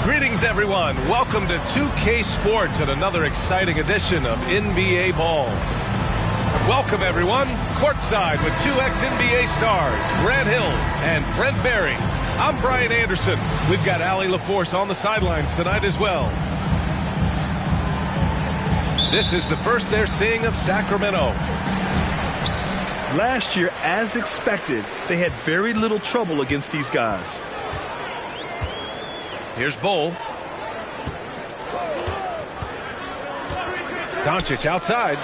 Greetings, everyone. Welcome to 2K Sports and another exciting edition of NBA Ball. Welcome, everyone. Courtside with two ex-NBA stars, Grant Hill and Brent Barry. I'm Brian Anderson. We've got Allie LaForce on the sidelines tonight as well. This is the first they're seeing of Sacramento. Last year, as expected, they had very little trouble against these guys. Here's Bull. Doncic outside.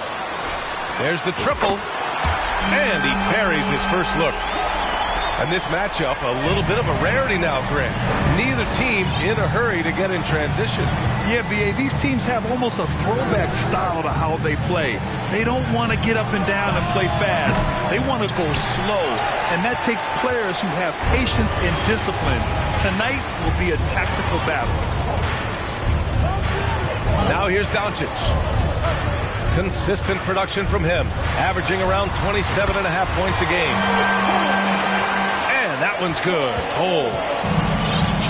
There's the triple. And he parries his first look. And this matchup, a little bit of a rarity now, Grant. Neither team in a hurry to get in transition. Yeah, B.A., these teams have almost a throwback style to how they play. They don't want to get up and down and play fast. They want to go slow. And that takes players who have patience and discipline. Tonight will be a tactical battle. Now here's Doncic. Consistent production from him, averaging around 27.5 points a game. And that one's good. Bull.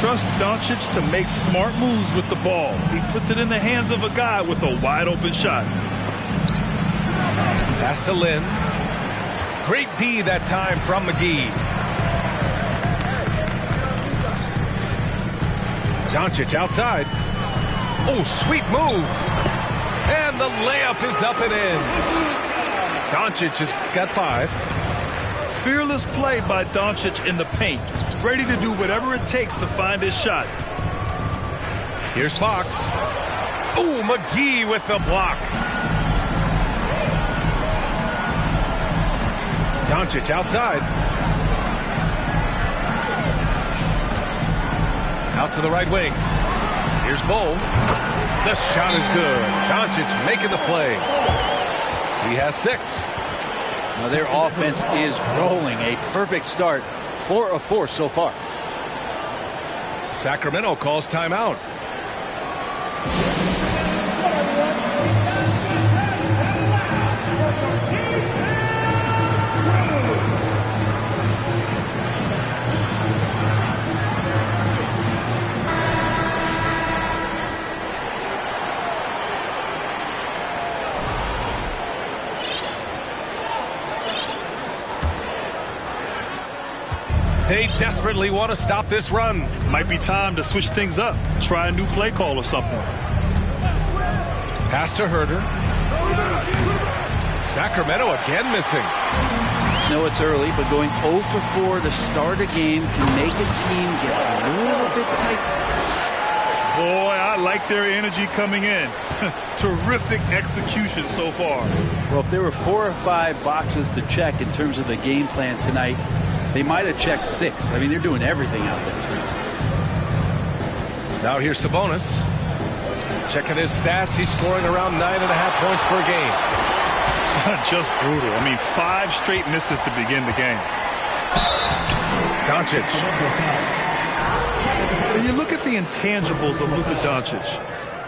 Trust Doncic to make smart moves with the ball. He puts it in the hands of a guy with a wide-open shot. Pass to Lynn. Great D that time from McGee. Doncic outside. Oh, sweet move. And the layup is up and in. Doncic has got 5. Fearless play by Doncic in the paint. Ready to do whatever it takes to find his shot. Here's Fox. Oh, McGee with the block. Doncic outside. Out to the right wing. Here's Bull. The shot is good. Doncic making the play. He has 6. Now their offense is rolling. A perfect start. 4 of 4 so far. Sacramento calls timeout. They desperately want to stop this run. Might be time to switch things up. Try a new play call or something. Pass to Herter. Sacramento again missing. No, it's early, but going 0 for 4 to start a game can make a team get a little bit tight. Boy, I like their energy coming in. Terrific execution so far. Well, if there were 4 or 5 boxes to check in terms of the game plan tonight, they might have checked 6. I mean, they're doing everything out there. Now here's Sabonis. Checking his stats. He's scoring around 9.5 points per game. Just brutal. I mean, 5 straight misses to begin the game. Doncic. When you look at the intangibles of Luka Doncic,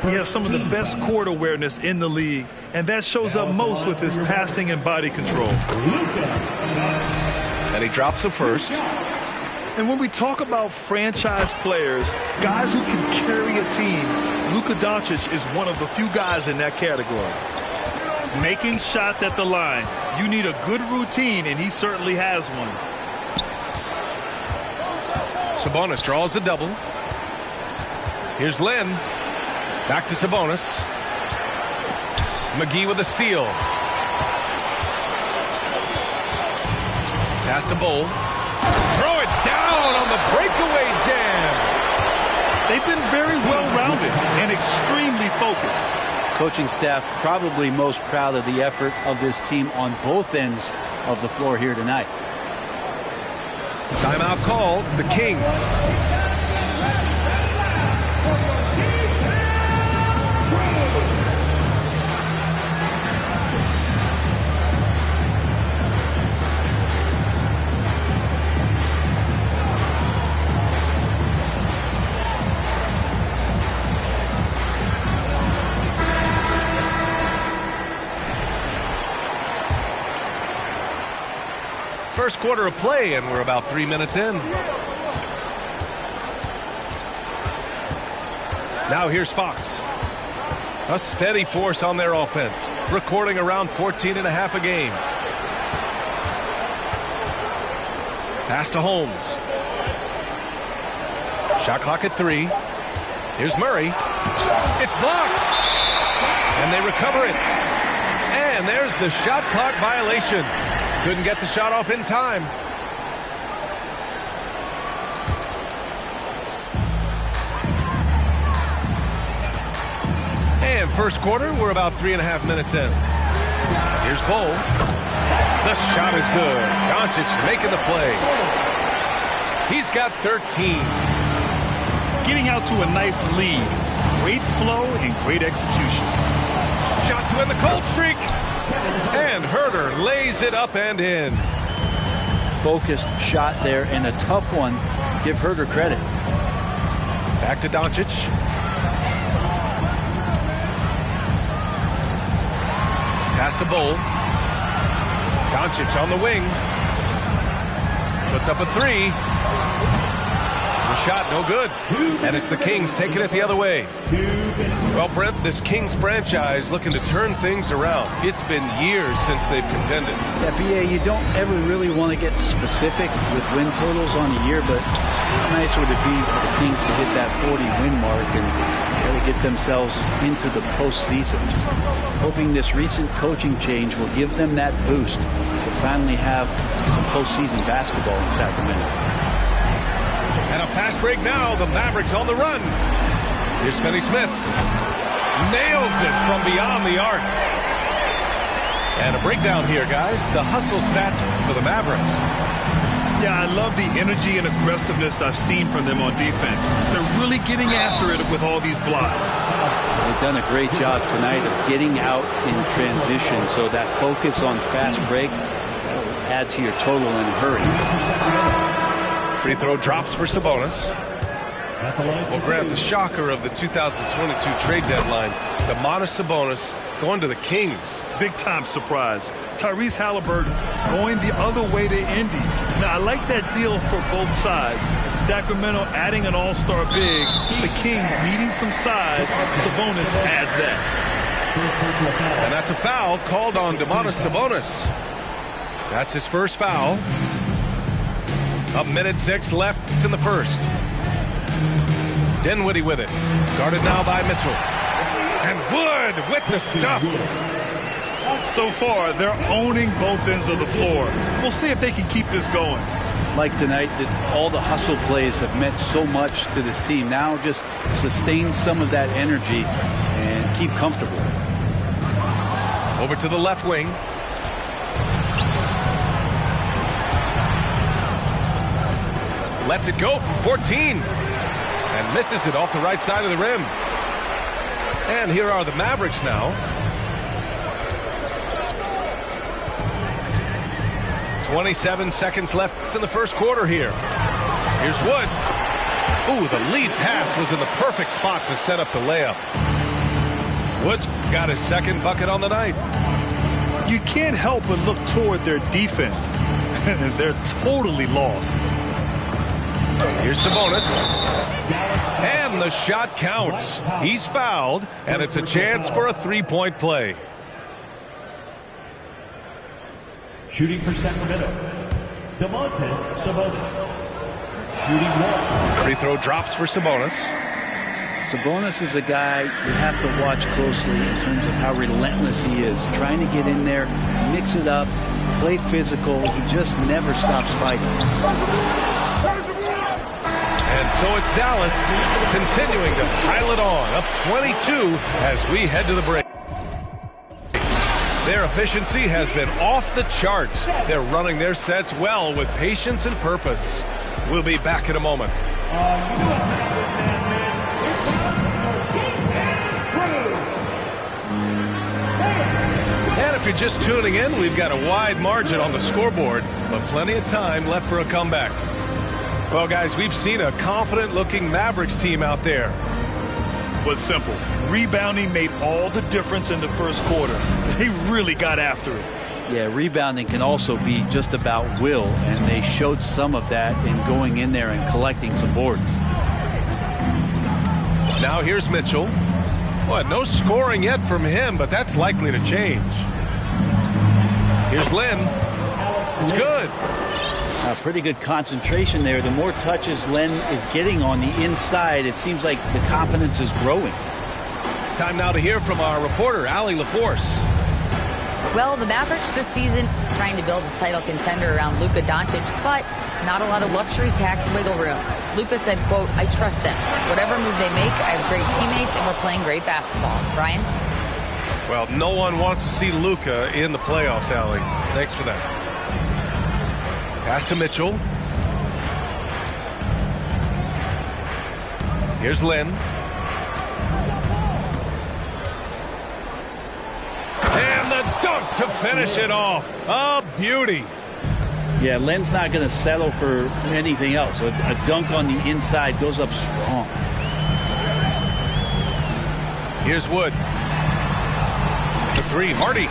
he has some of the best court awareness in the league, and that shows up most with his passing and body control. And he drops a first. And when we talk about franchise players, guys who can carry a team, Luka Doncic is one of the few guys in that category. Making shots at the line. You need a good routine, and he certainly has one. Sabonis draws the double. Here's Lynn. Back to Sabonis. McGee with a steal. Pass to Bull. Throw it down on the breakaway jam. They've been very well-rounded and extremely focused. Coaching staff probably most proud of the effort of this team on both ends of the floor here tonight. Timeout called. The Kings. First quarter of play, and we're about 3 minutes in. Now here's Fox. A steady force on their offense, recording around 14.5 a game. Pass to Holmes. Shot clock at 3. Here's Murray. It's blocked. And they recover it. And there's the shot clock violation. Couldn't get the shot off in time. And first quarter, we're about 3.5 minutes in. Here's Bull. The shot is good. Doncic making the play. He's got 13. Getting out to a nice lead. Great flow and great execution. Shot to end the cold streak. And Herter lays it up and in. Focused shot there and a tough one. Give Herter credit. Back to Doncic. Pass to Bull. Doncic on the wing. Puts up a 3. The shot no good. And it's the Kings taking it the other way. Well, Brent, this Kings franchise looking to turn things around. It's been years since they've contended. Yeah, BA, you don't ever really want to get specific with win totals on the year, but how nice would it be for the Kings to hit that 40-win mark and really get themselves into the postseason? Just hoping this recent coaching change will give them that boost to finally have some postseason basketball in Sacramento. And a fast break now. The Mavericks on the run. Here's Finney-Smith. Nails it from beyond the arc. And a breakdown here, guys. The hustle stats for the Mavericks. Yeah, I love the energy and aggressiveness I've seen from them on defense. They're really getting after it with all these blocks. They've done a great job tonight of getting out in transition, so that focus on fast break will add to your total in a hurry. Free throw drops for Sabonis. Well, Grant, the shocker of the 2022 trade deadline, Domantas Sabonis going to the Kings. Big-time surprise. Tyrese Halliburton going the other way to Indy. Now, I like that deal for both sides. Sacramento adding an all-star big. The Kings needing some size. Sabonis adds that. And that's a foul called on Domantas Sabonis. That's his first foul. 1:06 left in the first. Dinwiddie with it. Guarded now by Mitchell. And Wood with the stuff. So far, they're owning both ends of the floor. We'll see if they can keep this going. Like tonight, that all the hustle plays have meant so much to this team. Now just sustain some of that energy and keep comfortable. Over to the left wing. Lets it go from 14. And misses it off the right side of the rim. And here are the Mavericks now. 27 seconds left in the first quarter here. Here's Wood. Ooh, the lead pass was in the perfect spot to set up the layup. Wood's got his second bucket on the night. You can't help but look toward their defense. They're totally lost. Here's Sabonis. And the shot counts. He's fouled, and it's a chance for a three-point play. Shooting for Sacramento, Domantas Sabonis. Shooting one. Free throw drops for Sabonis. Sabonis is a guy you have to watch closely in terms of how relentless he is. Trying to get in there, mix it up, play physical. He just never stops fighting. And so it's Dallas continuing to pile it on, up 22 as we head to the break. Their efficiency has been off the charts. They're running their sets well with patience and purpose. We'll be back in a moment. And if you're just tuning in, we've got a wide margin on the scoreboard, but plenty of time left for a comeback. Well, guys, we've seen a confident-looking Mavericks team out there. But simple. Rebounding made all the difference in the first quarter. They really got after it. Yeah, rebounding can also be just about will, and they showed some of that in going in there and collecting some boards. Now here's Mitchell. Boy, no scoring yet from him, but that's likely to change. Here's Lynn. It's good. Pretty good concentration there. The more touches Len is getting on the inside, it seems like the confidence is growing. Time now to hear from our reporter, Allie LaForce. Well, the Mavericks this season trying to build a title contender around Luka Doncic, but not a lot of luxury tax wiggle room. Luka said, quote, "I trust them. Whatever move they make, I have great teammates and we're playing great basketball." Brian? Well, no one wants to see Luka in the playoffs, Allie. Thanks for that. Pass to Mitchell. Here's Lynn. And the dunk to finish it off. A beauty. Yeah, Len's not going to settle for anything else. A dunk on the inside goes up strong. Here's Wood. The three, Hardy.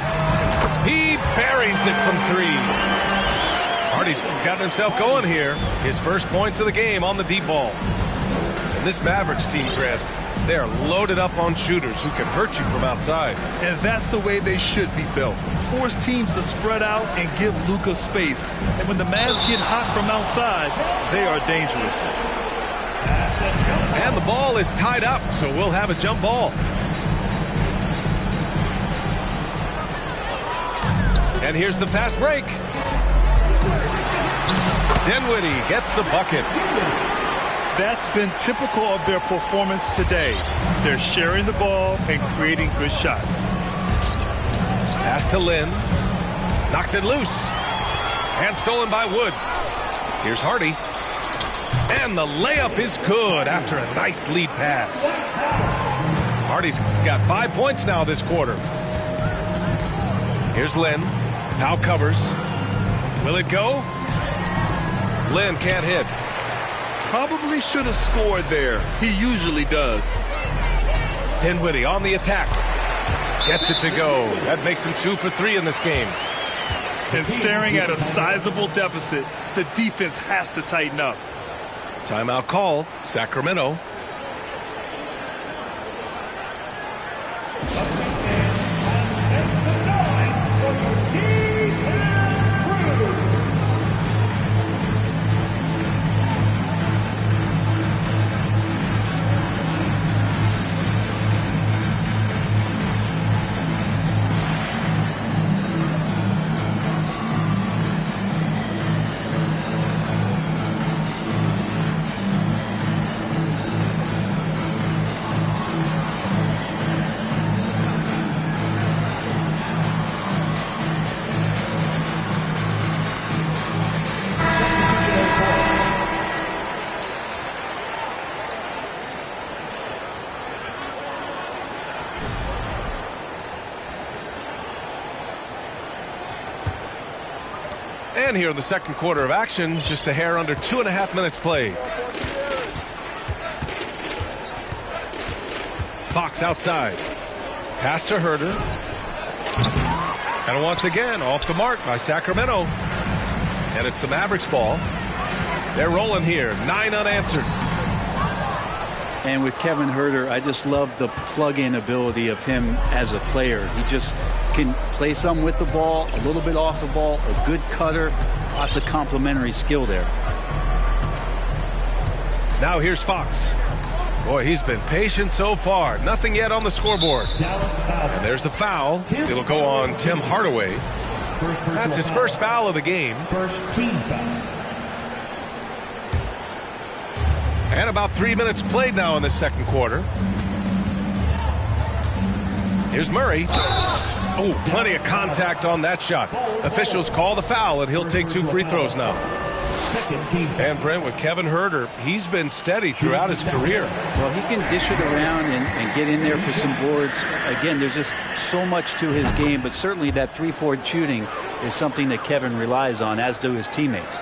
He buries it from three. Hardy's got himself going here. His first points of the game on the deep ball. And this Mavericks team, Grant, they are loaded up on shooters who can hurt you from outside. And that's the way they should be built. Force teams to spread out and give Luka space. And when the Mavs get hot from outside, they are dangerous. And the ball is tied up, so we'll have a jump ball. And here's the fast break. Dinwiddie gets the bucket. That's been typical of their performance today. They're sharing the ball and creating good shots. Pass to Lynn. Knocks it loose. And stolen by Wood. Here's Hardy. And the layup is good after a nice lead pass. Hardy's got 5 points now this quarter. Here's Lynn. Now covers. Will it go? Lynn can't hit. Probably should have scored there. He usually does. Dinwiddie on the attack. Gets it to go. That makes him 2 for 3 in this game. And staring at a sizable deficit, the defense has to tighten up. Timeout call, Sacramento. And here in the second quarter of action, just a hair under 2.5 minutes played. Fox outside. Pass to Herter. And once again, off the mark by Sacramento. And it's the Mavericks ball. They're rolling here, 9 unanswered. And with Kevin Herter, I just love the plug-in ability of him as a player. He just can play some with the ball, a little bit off the ball, a good cutter, lots of complementary skill there. Now here's Fox. Boy, he's been patient so far. Nothing yet on the scoreboard. And there's the foul. It'll go on Tim Hardaway. That's his first foul of the game. First team foul. And about 3 minutes played now in the second quarter. Here's Murray. Oh, plenty of contact on that shot. Officials call the foul, and he'll take 2 free throws now. Second team foul. And Brent, with Kevin Herter, he's been steady throughout his career. Well, he can dish it around and get in there for some boards. Again, there's just so much to his game, but certainly that three-point shooting is something that Kevin relies on, as do his teammates.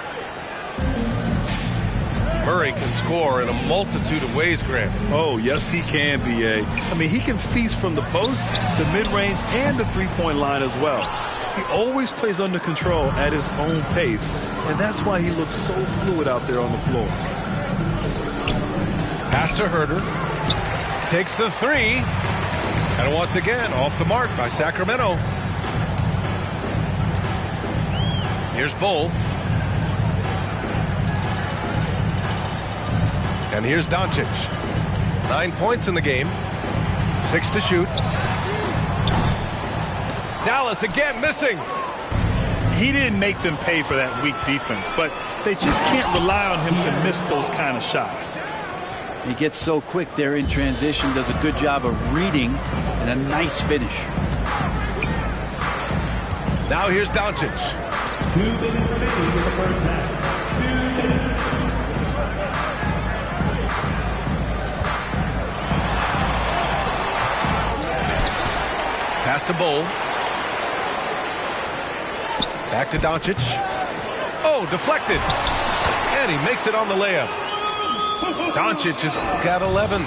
Murray can score in a multitude of ways, Grant. Oh, yes, he can, B.A. I mean, he can feast from the post, the mid-range, and the three-point line as well. He always plays under control at his own pace, and that's why he looks so fluid out there on the floor. Pass to Herter. takes the three. And once again, off the mark by Sacramento. Here's Bull. And here's Doncic. 9 points in the game. 6 to shoot. Dallas again missing. He didn't make them pay for that weak defense, but they just can't rely on him to miss those kind of shots. He gets so quick there in transition, does a good job of reading, and a nice finish. Now here's Doncic. 2 minutes remaining in the first half. 2 minutes. Pass to Bull. Back to Doncic. Oh, deflected. And he makes it on the layup. Doncic has got 11.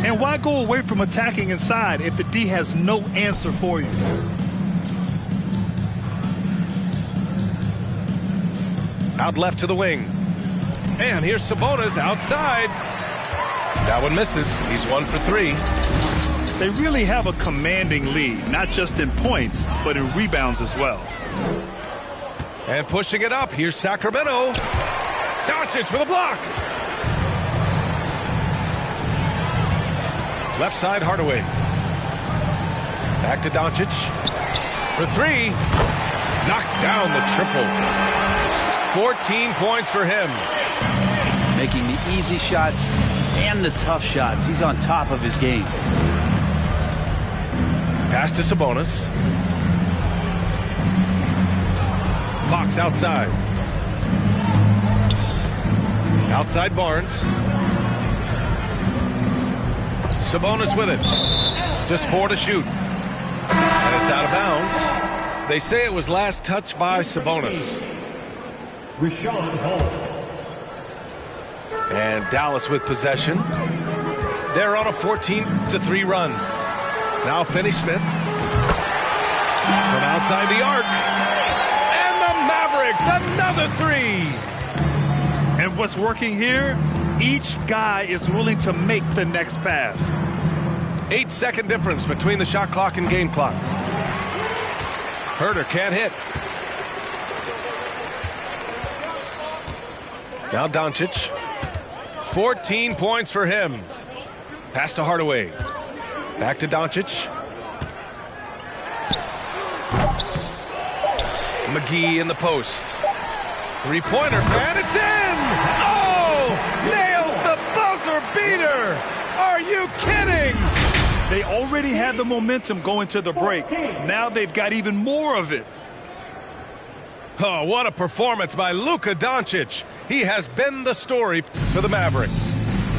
And why go away from attacking inside if the D has no answer for you? Out left to the wing. And here's Sabonis outside. That one misses. He's 1 for 3. They really have a commanding lead, not just in points, but in rebounds as well. And pushing it up, here's Sacramento. Doncic with a block. Left side, Hardaway. Back to Doncic. For 3. Knocks down the triple. 14 points for him. Making the easy shots and the tough shots. He's on top of his game. Pass to Sabonis. Fox outside. Outside Barnes. Sabonis with it. Just 4 to shoot. And it's out of bounds. They say it was last touched by Sabonis. Rashawn Holmes. And Dallas with possession. They're on a 14-3 run. Now Finney-Smith from outside the arc. And the Mavericks, another 3. And what's working here? Each guy is willing to make the next pass. 8-second difference between the shot clock and game clock. Herter can't hit. Now Doncic. 14 points for him. Pass to Hardaway. Back to Doncic. McGee in the post. Three-pointer, and it's in! Oh! Nails the buzzer beater! Are you kidding? They already had the momentum going to the break. Now they've got even more of it. Oh, what a performance by Luka Doncic. He has been the story for the Mavericks.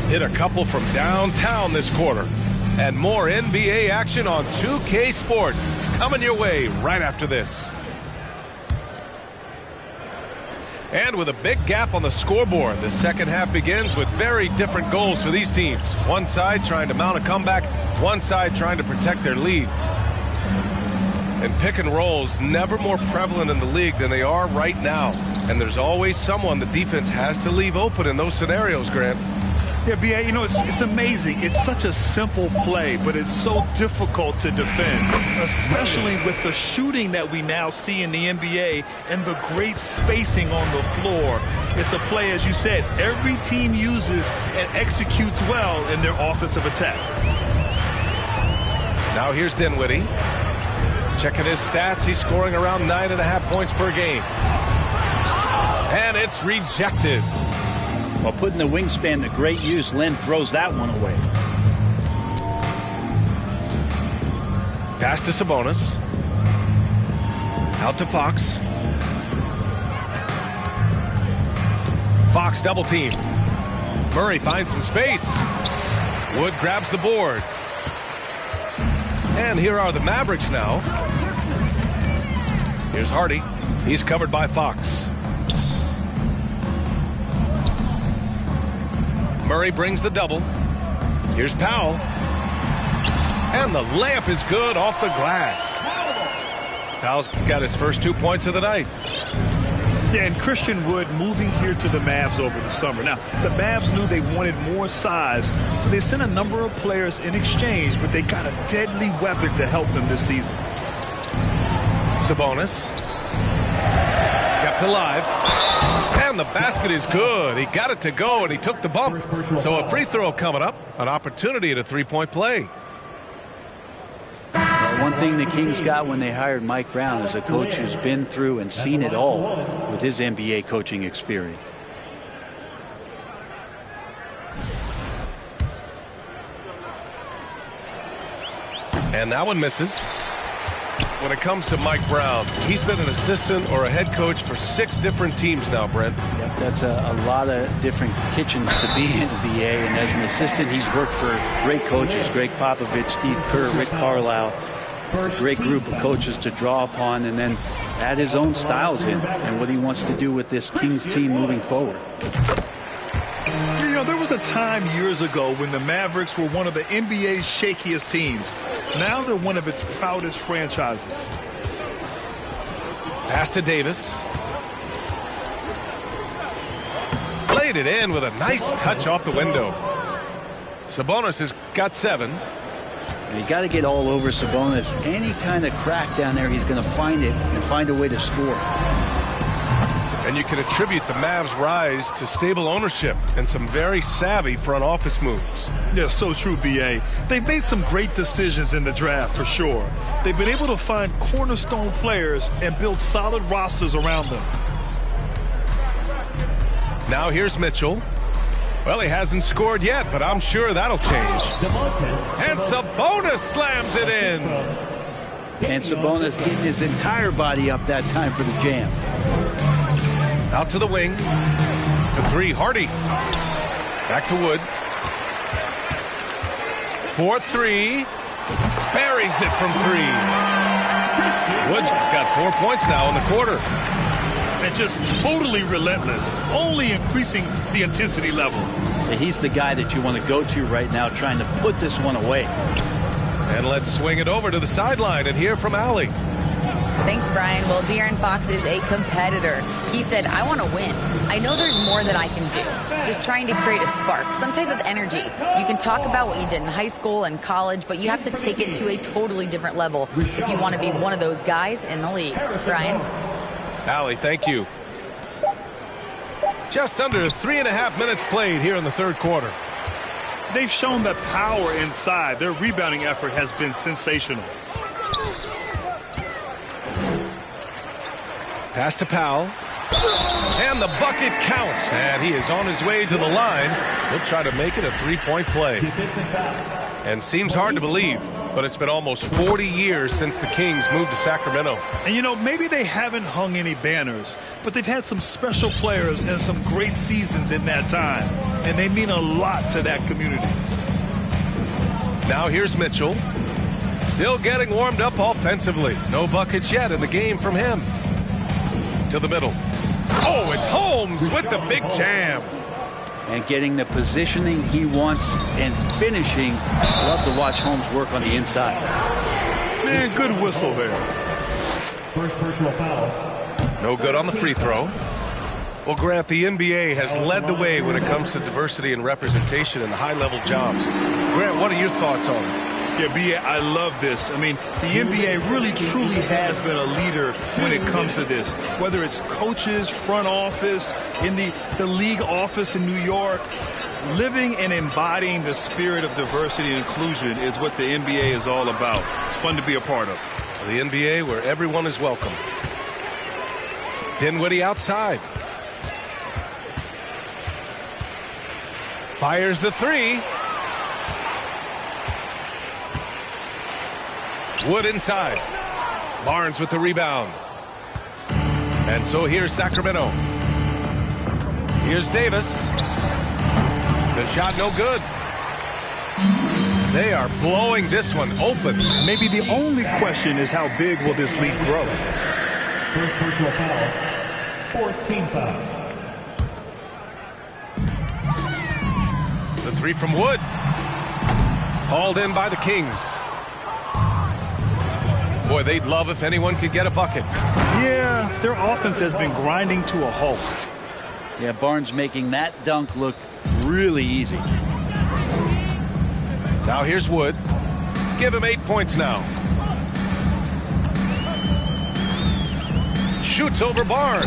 Hit a couple from downtown this quarter. And more NBA action on 2K Sports coming your way right after this. And with a big gap on the scoreboard, the second half begins with very different goals for these teams. One side trying to mount a comeback, one side trying to protect their lead. And pick and rolls never more prevalent in the league than they are right now. And there's always someone the defense has to leave open in those scenarios, Grant. Yeah, B.A., you know, it's amazing. It's such a simple play, but it's so difficult to defend, especially with the shooting that we now see in the NBA and the great spacing on the floor. It's a play, as you said, every team uses and executes well in their offensive attack. Now here's Dinwiddie. Checking his stats, he's scoring around 9.5 points per game. And it's rejected. While putting the wingspan to great use, Len throws that one away. Pass to Sabonis. Out to Fox. Fox double team. Murray finds some space. Wood grabs the board. And here are the Mavericks now. Here's Hardy. He's covered by Fox. Murray brings the double. Here's Powell. And the layup is good off the glass. Powell's got his first 2 points of the night. Yeah, and Christian Wood moving here to the Mavs over the summer. Now, the Mavs knew they wanted more size, so they sent a number of players in exchange, but they got a deadly weapon to help them this season. Sabonis. Kept alive. And the basket is good. He got it to go, and he took the bump. So a free throw coming up. An opportunity at a three-point play. One thing the Kings got when they hired Mike Brown is a coach who's been through and seen it all with his NBA coaching experience. And that one misses. When it comes to Mike Brown, he's been an assistant or a head coach for 6 different teams now, Brent. Yep, that's a lot of different kitchens to be in the NBA. And as an assistant, he's worked for great coaches, Greg Popovich, Steve Kerr, Rick Carlisle. It's a great group of coaches to draw upon and then add his own styles in and what he wants to do with this Kings team moving forward. You know, there was a time years ago when the Mavericks were one of the NBA's shakiest teams. Now they're one of its proudest franchises. Pass to Davis. Played it in with a nice touch off the window. Sabonis has got 7. And you got to get all over Sabonis. Any kind of crack down there, he's going to find it and find a way to score. And you can attribute the Mavs' rise to stable ownership and some very savvy front office moves. Yeah, so true, B.A. They've made some great decisions in the draft, for sure. They've been able to find cornerstone players and build solid rosters around them. Now here's Mitchell. Well, he hasn't scored yet, but I'm sure that'll change. And Sabonis slams it in. And Sabonis getting his entire body up that time for the jam. Out to the wing. To 3, Hardy. Back to Wood. 4-3. Buries it from 3. Wood's got 4 points now in the quarter. And just totally relentless, only increasing the intensity level. He's the guy that you want to go to right now, trying to put this one away. And let's swing it over to the sideline and hear from Allie. Thanks, Brian. Well, De'Aaron Fox is a competitor. He said, I want to win. I know there's more that I can do. Just trying to create a spark, some type of energy. You can talk about what you did in high school and college, but you have to take it to a totally different level if you want to be one of those guys in the league. Brian? Allie, thank you. Just under 3.5 minutes played here in the third quarter. They've shown that power inside. Their rebounding effort has been sensational. Pass to Powell. And the bucket counts. And he is on his way to the line. He'll try to make it a 3-point play. And seems hard to believe, but it's been almost 40 years since the Kings moved to Sacramento. And, you know, maybe they haven't hung any banners, but they've had some special players and some great seasons in that time. And they mean a lot to that community. Now here's Mitchell. Still getting warmed up offensively. No buckets yet in the game from him. To the middle. Oh, it's Holmes with the big jam. And getting the positioning he wants and finishing. Love to watch Holmes work on the inside. Man, good whistle there. First personal foul. No good on the free throw. Well, Grant, the NBA has led the way when it comes to diversity and representation in the high-level jobs. Grant, what are your thoughts on it? Yeah, B.A., I love this. I mean, the NBA really, truly has been a leader when it comes to this. Whether it's coaches, front office, in the league office in New York, living and embodying the spirit of diversity and inclusion is what the NBA is all about. It's fun to be a part of. The NBA where everyone is welcome. Dinwiddie outside. Fires the 3. Wood inside. Barnes with the rebound. And so here's Sacramento. Here's Davis. The shot no good. They are blowing this one open. Maybe the only question is how big will this lead grow? First personal foul. Fourth team foul. The 3 from Wood. Hauled in by the Kings. Boy, they'd love if anyone could get a bucket. Yeah, their offense has been grinding to a halt. Yeah, Barnes making that dunk look really easy. Now here's Wood. Give him 8 points now. Shoots over Barnes.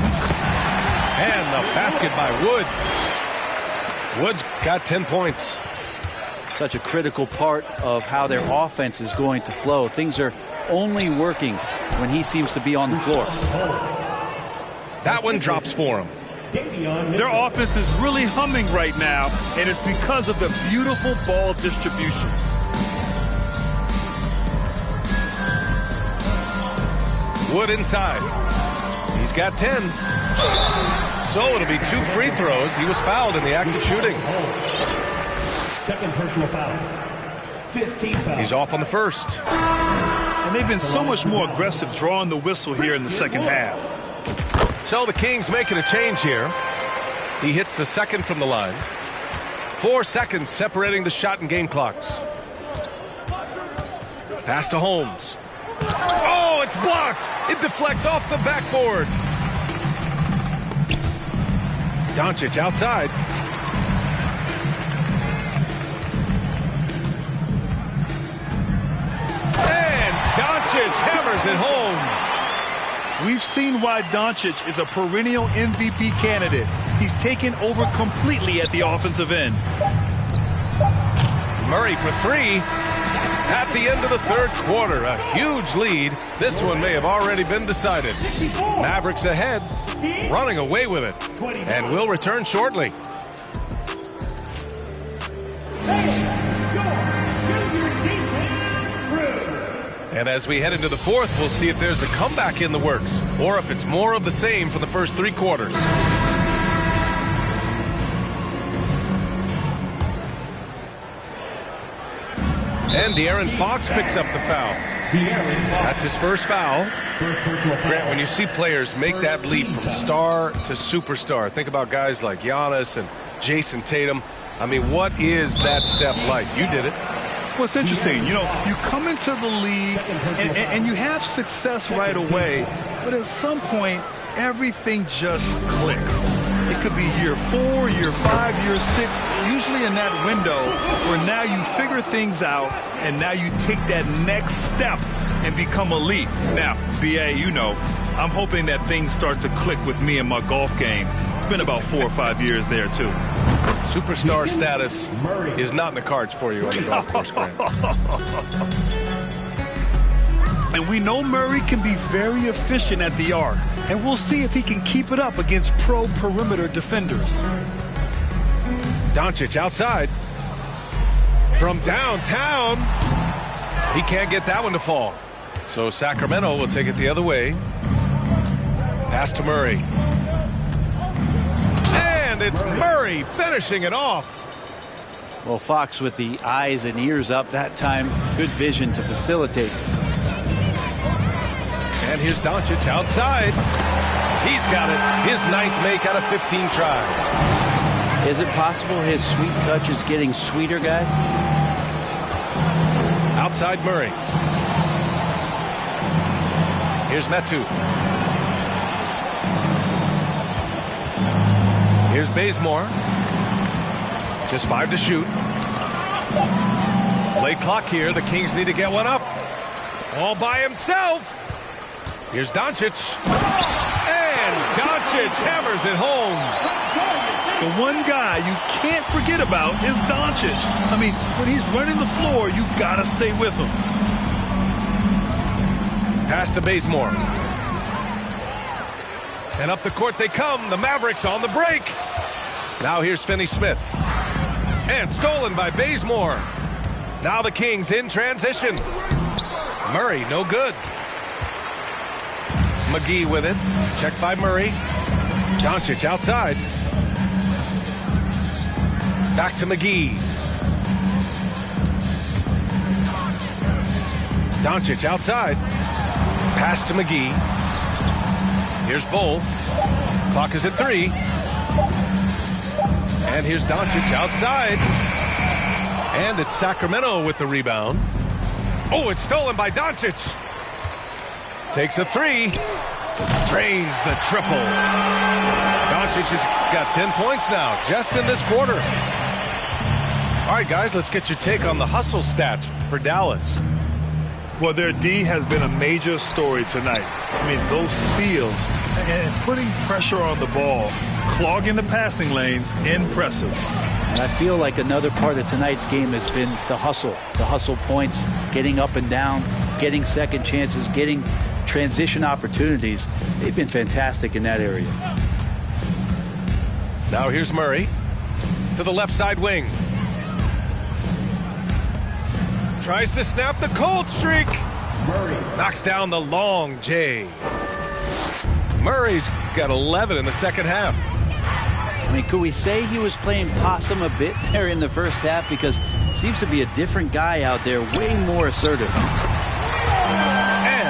And the basket by Wood. Wood's got 10 points. Such a critical part of how their offense is going to flow. Things are only working when he seems to be on the floor. That one drops for him. Their offense is really humming right now, and it's because of the beautiful ball distribution. Wood inside. He's got 10. So it'll be 2 free throws. He was fouled in the act of shooting. Second personal foul. 15 foul. He's off on the first. And they've been so much more aggressive drawing the whistle here in the second half. So the Kings making a change here. He hits the second from the line. 4 seconds separating the shot and game clocks. Pass to Holmes. Oh, it's blocked. It deflects off the backboard. Doncic outside. And Doncic hammers it home. We've seen why Doncic is a perennial MVP candidate. He's taken over completely at the offensive end. Murray for 3. At the end of the third quarter, a huge lead. This one may have already been decided. Mavericks ahead, running away with it, and will return shortly. And as we head into the fourth, we'll see if there's a comeback in the works, or if it's more of the same for the first 3 quarters. And De'Aaron Fox picks up the foul. That's his first foul. Grant, when you see players make that leap from star to superstar, think about guys like Giannis and Jason Tatum. I mean, what is that step like? You did it. Well, it's interesting. You know, you come into the league and you have success right away, but at some point, everything just clicks. It could be year 4, year 5, year 6, usually in that window where now you figure things out and now you take that next step and become elite. Now, BA, you know, I'm hoping that things start to click with me and my golf game. It's been about 4 or 5 years there, too. Superstar status is not in the cards for you on the golf course, Grant. And we know Murray can be very efficient at the arc. And we'll see if he can keep it up against pro perimeter defenders. Doncic outside. From downtown. He can't get that one to fall. So Sacramento will take it the other way. Pass to Murray. And it's Murray finishing it off. Well, Fox with the eyes and ears up that time. Good vision to facilitate. And here's Doncic outside. He's got it. His 9th make out of 15 tries. Is it possible his sweet touch is getting sweeter, guys? Outside Murray. Here's Metu. Here's Bazemore. Just 5 to shoot. Late clock here. The Kings need to get one up. All by himself. Here's Doncic. And Doncic hammers it home. The one guy you can't forget about is Doncic. I mean, when he's running the floor, you gotta stay with him. Pass to Bazemore. And up the court they come. The Mavericks on the break. Now here's Finney-Smith. And stolen by Bazemore. Now the Kings in transition. Murray, no good. McGee with it. Checked by Murray. Doncic outside. Back to McGee. Doncic outside. Pass to McGee. Here's Bull. Clock is at 3. And here's Doncic outside. And it's Sacramento with the rebound. Oh, it's stolen by Doncic. Takes a 3. Drains the triple. Doncic has got 10 points now, just in this quarter. All right, guys, let's get your take on the hustle stats for Dallas. Well, their D has been a major story tonight. I mean, those steals and putting pressure on the ball, clogging the passing lanes, impressive. And I feel like another part of tonight's game has been the hustle points, getting up and down, getting second chances, getting transition opportunities. They've been fantastic in that area. Now here's Murray to the left side wing. Tries to snap the cold streak. Murray. Knocks down the long J. Murray's got 11 in the second half. I mean, could we say he was playing possum a bit there in the first half? Because it seems to be a different guy out there, way more assertive. And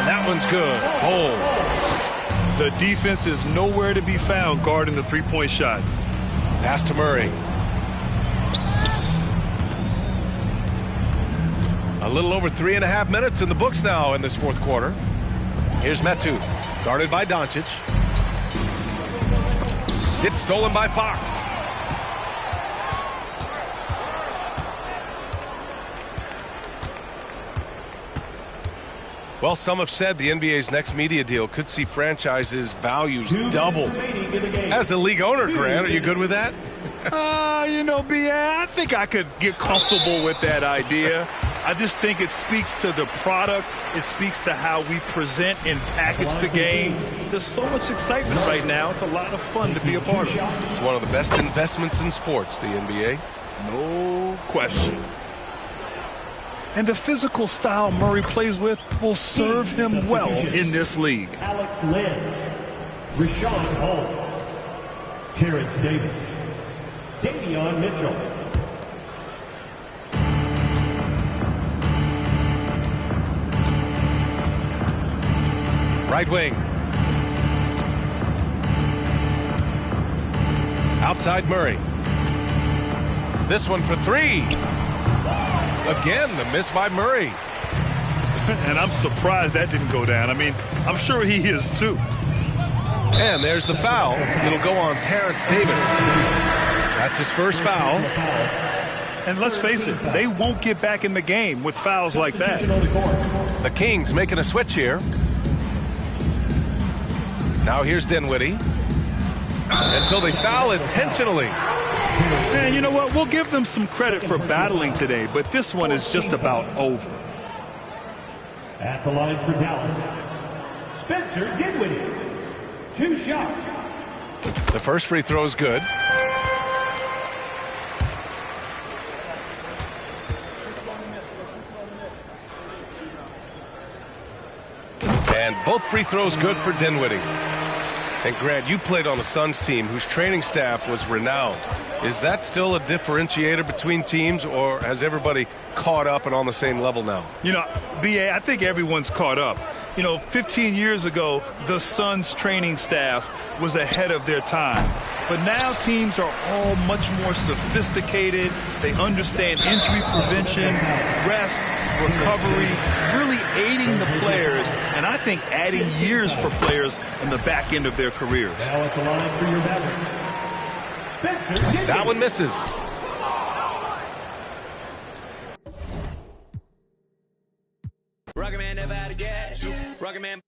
that one's good. Bold. The defense is nowhere to be found guarding the three-point shot. Pass to Murray. A little over 3.5 minutes in the books now in this fourth quarter. Here's Metu, guarded by Doncic. It's stolen by Fox. Well, some have said the NBA's next media deal could see franchises' values double. As the league owner, Grant, are you good with that? You know, B.A., I think I could get comfortable with that idea. I just think it speaks to the product. It speaks to how we present and package the game. There's so much excitement right now. It's a lot of fun to be a part of. It's one of the best investments in sports, the NBA. No question. And the physical style Murray plays with will serve him well in this league. Alex Lynn, Rashawn Holmes, Terrence Davis, Davion Mitchell. Right wing. Outside Murray. This one for three. Again, the miss by Murray. And I'm surprised that didn't go down. I mean, I'm sure he is too. And there's the foul. It'll go on Terrence Davis. That's his first foul. And let's face it, they won't get back in the game with fouls like that. The Kings making a switch here. Now here's Dinwiddie. And so they foul intentionally. And you know what? We'll give them some credit for battling today, but this one is just about over. At the line for Dallas, Spencer Dinwiddie. 2 shots. The first free throw is good. And both free throws good for Dinwiddie. And Grant, you played on the Suns team whose training staff was renowned. Is that still a differentiator between teams, or has everybody caught up and on the same level now? You know, B.A., I think everyone's caught up. You know, 15 years ago, the Suns training staff was ahead of their time. But now teams are all much more sophisticated. They understand injury prevention, rest, recovery, really aiding the players, and I think adding years for players in the back end of their careers. Now at the line for your Mavericks, Spencer Dinwiddie. That one misses. Rocket man never had a gas. Rocket man